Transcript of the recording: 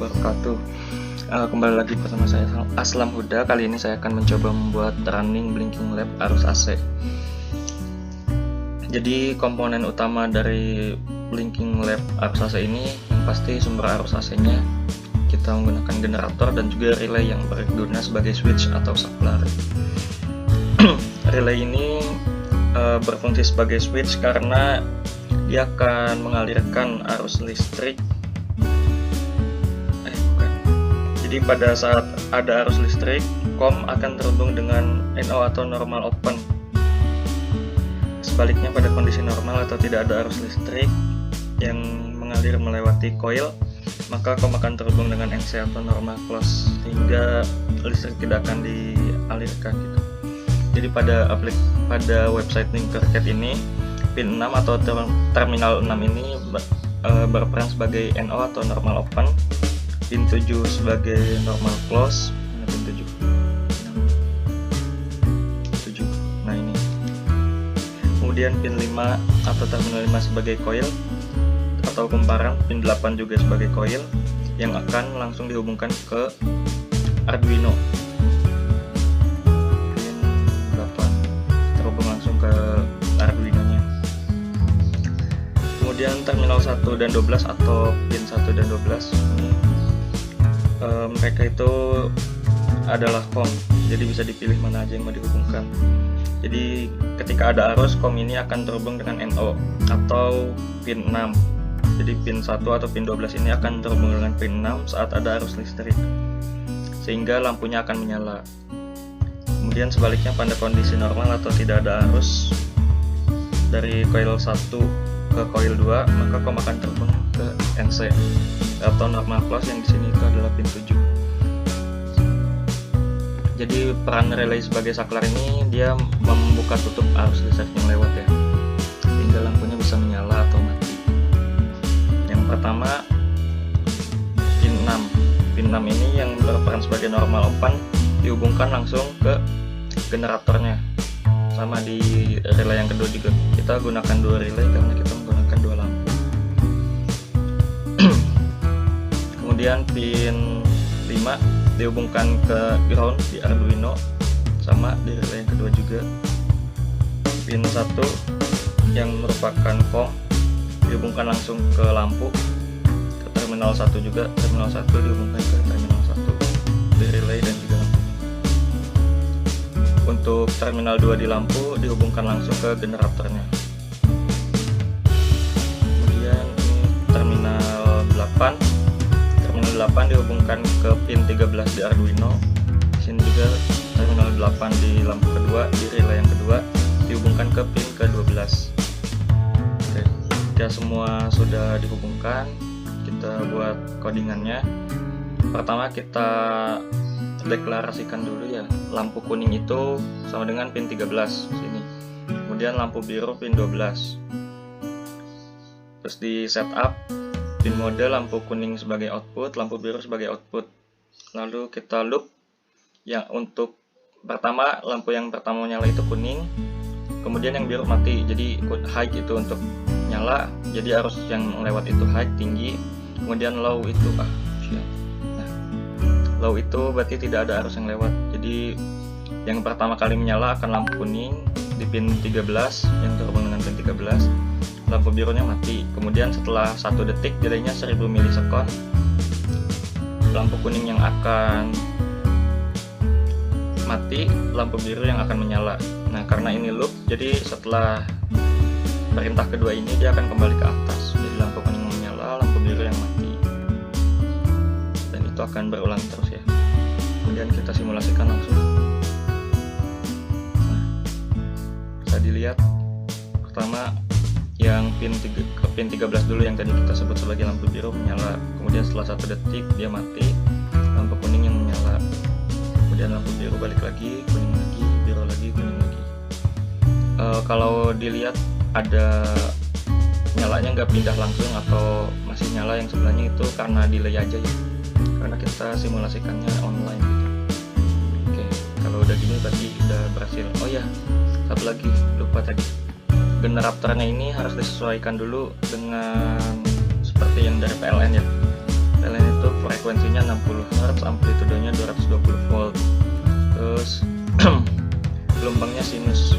wabarakatuh. Kembali lagi bersama saya Aslam Huda. Kali ini saya akan mencoba membuat running blinking lamp arus AC. Jadi komponen utama dari blinking lamp arus AC ini yang pasti sumber arus AC-nya kita menggunakan generator dan juga relay yang berguna sebagai switch atau saklar. Relay ini berfungsi sebagai switch karena dia akan mengalirkan arus listrik. Jadi pada saat ada arus listrik, COM akan terhubung dengan NO atau normal open. Sebaliknya pada kondisi normal atau tidak ada arus listrik yang mengalir melewati coil, maka COM akan terhubung dengan NC atau normal close sehingga listrik tidak akan dialirkan gitu. Jadi pada website Tinkercad ini pin 6 atau terminal 6 ini berperan sebagai NO atau normal open, pin 7 sebagai normal close, pin 7. Nah ini. Kemudian pin 5 atau terminal 5 sebagai coil atau kumparan, pin 8 juga sebagai coil yang akan langsung dihubungkan ke Arduino. Pin 8 terhubung langsung ke Arduino-nya. Kemudian terminal 1 dan 12 atau pin 1 dan 12 ini mereka itu adalah COM, jadi bisa dipilih mana aja yang mau dihubungkan. Jadi ketika ada arus, COM ini akan terhubung dengan NO atau pin 6. Jadi pin 1 atau pin 12 ini akan terhubung dengan pin 6 saat ada arus listrik, sehingga lampunya akan menyala. Kemudian sebaliknya pada kondisi normal atau tidak ada arus dari coil 1 ke coil 2, maka COM akan terhubung ke NC atau normal close yang di sini itu adalah pin 7. Jadi peran relay sebagai saklar ini dia membuka tutup arus listrik yang lewat ya, sehingga lampunya bisa menyala atau mati. Yang pertama pin 6. Pin 6 ini yang berperan sebagai normal open dihubungkan langsung ke generatornya. Sama di relay yang kedua juga kita gunakan dua relay karena kita menggunakan dua lampu. Kemudian pin 5 dihubungkan ke ground di Arduino, sama di relay yang kedua juga. Pin 1 yang merupakan COM dihubungkan langsung ke lampu, ke terminal 1 juga. Terminal 1 dihubungkan ke terminal 1 di relay dan juga lampu. Untuk terminal 2 di lampu dihubungkan langsung ke generatornya. Kemudian ini terminal 8. Terminal 8 dihubungkan ke pin 13 di Arduino. Di sini juga terminal 8 di lampu kedua, di relay yang kedua dihubungkan ke pin ke-12. Oke, jika semua sudah dihubungkan, kita buat codingannya. Pertama kita deklarasikan dulu ya, lampu kuning itu sama dengan pin 13 sini. Kemudian lampu biru pin 12. Terus di setup pin mode lampu kuning sebagai output, lampu biru sebagai output. Lalu kita loop yang untuk pertama, lampu yang pertama nyala itu kuning, kemudian yang biru mati. Jadi high itu untuk nyala, jadi arus yang lewat itu high tinggi, kemudian low itu low itu berarti tidak ada arus yang lewat. Jadi yang pertama kali menyala akan lampu kuning di pin 13 yang terhubung dengan pin 13. Lampu birunya mati. Kemudian setelah 1 detik, delaynya 1000 milisekon, lampu kuning yang akan mati, lampu biru yang akan menyala. Nah, karena ini loop, jadi setelah perintah kedua ini dia akan kembali ke atas. Jadi lampu kuning menyala, lampu biru yang mati. Dan itu akan berulang terus ya. Kemudian kita simulasikan langsung. Nah, bisa dilihat pertama yang pin 13 dulu yang tadi kita sebut sebagai lampu biru menyala. Kemudian setelah 1 detik dia mati, lampu kuning yang menyala. Kemudian lampu biru balik lagi, kuning lagi, biru lagi, kuning lagi. Kalau dilihat ada nyalanya nggak pindah langsung atau masih nyala yang sebelahnya, itu karena delay aja ya, karena kita simulasikannya online gitu. Oke, kalau udah gini berarti udah berhasil. Oh ya, satu lagi lupa tadi, generatornya ini harus disesuaikan dulu dengan seperti yang dari PLN ya. PLN itu frekuensinya 60 Hz, amplitudenya 220 volt, terus gelombangnya sinus.